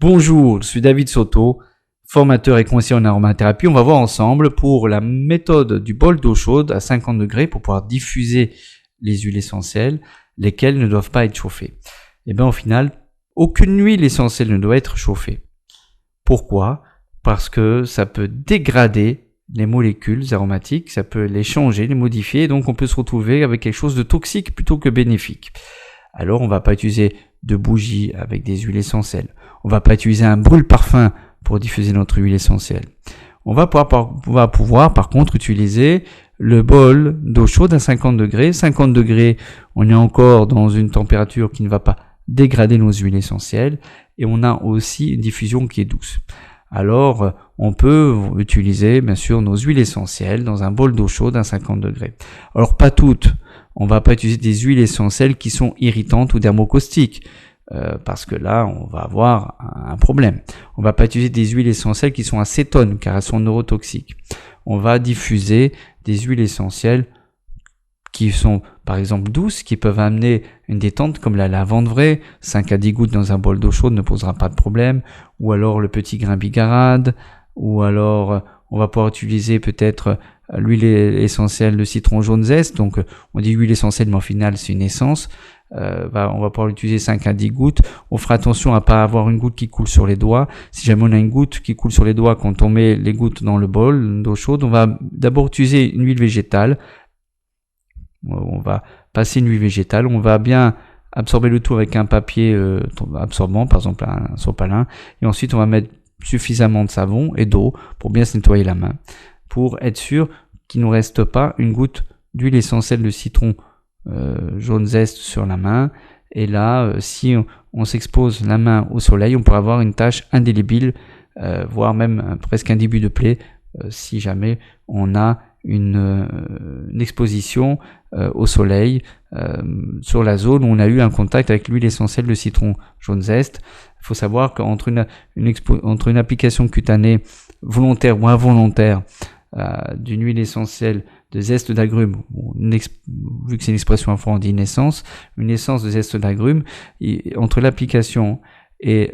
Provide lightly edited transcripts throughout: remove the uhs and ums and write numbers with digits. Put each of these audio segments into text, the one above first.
Bonjour, je suis David Soto, formateur et conseiller en aromathérapie. On va voir ensemble pour la méthode du bol d'eau chaude à 50 degrés pour pouvoir diffuser les huiles essentielles, lesquelles ne doivent pas être chauffées. Et bien au final, aucune huile essentielle ne doit être chauffée. Pourquoi ? Parce que ça peut dégrader les molécules aromatiques, ça peut les changer, les modifier, donc on peut se retrouver avec quelque chose de toxique plutôt que bénéfique. Alors on ne va pas utiliser de bougies avec des huiles essentielles. On ne va pas utiliser un brûle-parfum pour diffuser notre huile essentielle. On va pouvoir par contre utiliser le bol d'eau chaude à 50 degrés. 50 degrés, on est encore dans une température qui ne va pas dégrader nos huiles essentielles et on a aussi une diffusion qui est douce. Alors, on peut utiliser bien sûr nos huiles essentielles dans un bol d'eau chaude à 50 degrés. Alors, pas toutes. On ne va pas utiliser des huiles essentielles qui sont irritantes ou dermocaustiques. Parce que là, on va avoir un problème. On va pas utiliser des huiles essentielles qui sont acétones, car elles sont neurotoxiques. On va diffuser des huiles essentielles qui sont, par exemple, douces, qui peuvent amener une détente, comme la lavande vraie. 5 à 10 gouttes dans un bol d'eau chaude ne posera pas de problème. Ou alors le petit grain bigarade. Ou alors, on va pouvoir utiliser peut-être l'huile essentielle de citron jaune zeste. Donc, on dit huile essentielle, mais au final, c'est une essence. On va pouvoir l'utiliser 5 à 10 gouttes. On fera attention à pas avoir une goutte qui coule sur les doigts. Si jamais on a une goutte qui coule sur les doigts quand on met les gouttes dans le bol d'eau chaude, on va d'abord utiliser une huile végétale. On va passer une huile végétale. On va bien absorber le tout avec un papier absorbant, par exemple un sopalin. Et ensuite, on va mettre suffisamment de savon et d'eau pour bien se nettoyer la main. Pour être sûr qu'il ne nous reste pas une goutte d'huile essentielle de citron jaune zeste sur la main. Et là, si on s'expose la main au soleil, on pourra avoir une tache indélébile, voire même presque un début de plaie, si jamais on a une exposition au soleil sur la zone où on a eu un contact avec l'huile essentielle de citron jaune zeste. Il faut savoir qu'entre une application cutanée volontaire ou involontaire d'une huile essentielle de zeste d'agrumes, vu que c'est une expression en français, on dit une essence de zeste d'agrumes, entre l'application et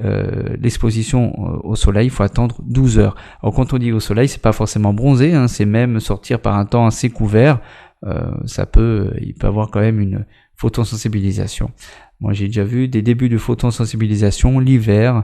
l'exposition au soleil, il faut attendre 12 heures. Alors quand on dit au soleil, c'est pas forcément bronzer, c'est même sortir par un temps assez couvert. Il peut avoir quand même une photosensibilisation. Moi j'ai déjà vu des débuts de photosensibilisation l'hiver,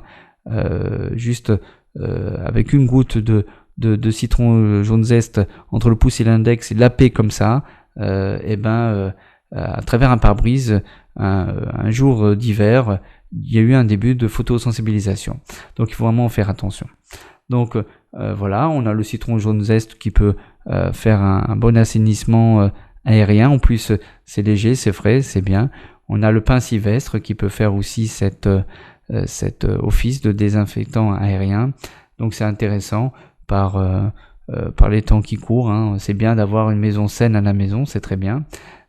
juste avec une goutte de citron jaune zeste entre le pouce et l'index et laper comme ça, à travers un pare-brise, un jour d'hiver, il y a eu un début de photosensibilisation. Donc il faut vraiment faire attention. Donc voilà, on a le citron jaune zeste qui peut faire un bon assainissement aérien. En plus, c'est léger, c'est frais, c'est bien. On a le pin sylvestre qui peut faire aussi cet office de désinfectant aérien. Donc c'est intéressant par les temps qui courent. C'est bien d'avoir une maison saine à la maison, c'est très bien.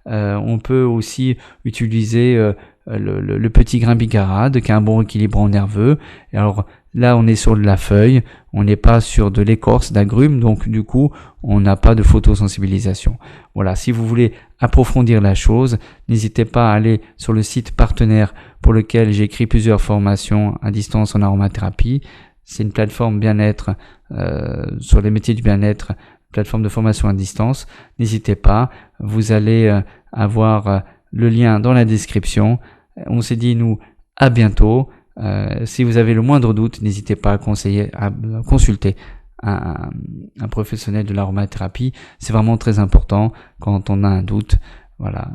On peut aussi utiliser le petit grain bigarade qui a un bon équilibrant nerveux. Et alors là, on est sur de la feuille, on n'est pas sur de l'écorce d'agrumes, donc du coup, on n'a pas de photosensibilisation. Voilà, si vous voulez approfondir la chose, n'hésitez pas à aller sur le site partenaire pour lequel j'ai écrit plusieurs formations à distance en aromathérapie. C'est une plateforme bien-être sur les métiers du bien-être, plateforme de formation à distance. N'hésitez pas, vous allez avoir le lien dans la description. On s'est dit, nous, à bientôt. Si vous avez le moindre doute, n'hésitez pas à consulter un professionnel de l'aromathérapie. C'est vraiment très important quand on a un doute. Voilà,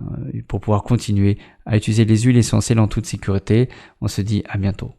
pour pouvoir continuer à utiliser les huiles essentielles en toute sécurité. On se dit à bientôt.